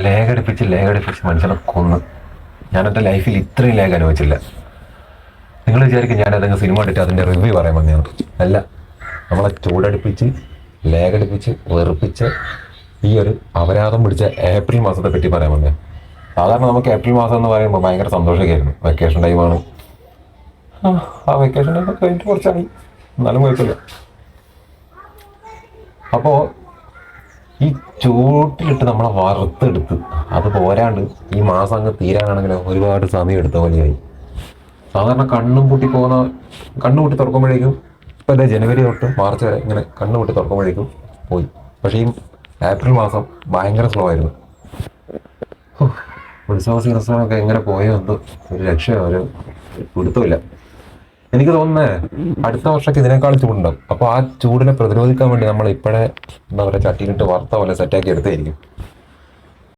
ലേഖടിപ്പിച്ച് മനുഷ്യനെ കൊന്ന്. ഞാൻ എൻ്റെ ലൈഫിൽ ഇത്രയും ലേഖ അനുഭവിച്ചില്ല. നിങ്ങൾ വിചാരിക്കും ഞാൻ ഏതെങ്കിലും സിനിമ കണ്ടിട്ട് അതിൻ്റെ റിവ്യൂ പറയാൻ വന്നതാണ്. അല്ല, നമ്മളെ ചൂടടുപ്പിച്ച് ലേഖടിപ്പിച്ച് വെറുപ്പിച്ച് ഈ ഒരു അപരാധം പിടിച്ച ഏപ്രിൽ മാസത്തെ പറ്റി പറയാൻ വന്നേ. സാധാരണ നമുക്ക് ഏപ്രിൽ മാസം എന്ന് പറയുമ്പോൾ ഭയങ്കര സന്തോഷമൊക്കെയായിരുന്നു. വെക്കേഷൻ ടൈമാണ്. ആ വെക്കേഷൻ ടൈം കഴിഞ്ഞിട്ട് കുറച്ചായി, എന്നാലും കുഴപ്പമില്ല. അപ്പോൾ ഈ ചൂട്ടിലിട്ട് നമ്മളെ വറുത്തെടുത്ത് അത് പോരാണ്ട് ഈ മാസം അങ്ങ് തീരാനാണെങ്കിലോ ഒരുപാട് സമയം എടുത്ത പോലെയായി. സാധാരണ കണ്ണു പൂട്ടി തുറക്കുമ്പോഴേക്കും ഇപ്പം അല്ലേ ജനുവരി തൊട്ട് മാർച്ച് വരെ ഇങ്ങനെ കണ്ണു പൂട്ടി തുറക്കുമ്പോഴേക്കും പോയി. പക്ഷേ ഈ ഏപ്രിൽ മാസം ഭയങ്കര സ്ലോ ആയിരുന്നു. ഉത്സവമൊക്കെ എങ്ങനെ പോയോ എന്തോ ഒരു രക്ഷയോ ഒരു പിടുത്തമില്ല. എനിക്ക് തോന്നുന്നേ അടുത്ത വർഷമൊക്കെ ഇതിനേക്കാളും ചൂടുണ്ടാവും. അപ്പോൾ ആ ചൂടിനെ പ്രതിരോധിക്കാൻ വേണ്ടി നമ്മൾ ഇപ്പോഴേ എന്താ പറയുക ചട്ടിയിലിട്ട് വറുത്ത പോലെ സെറ്റാക്കി എടുത്തായിരിക്കും.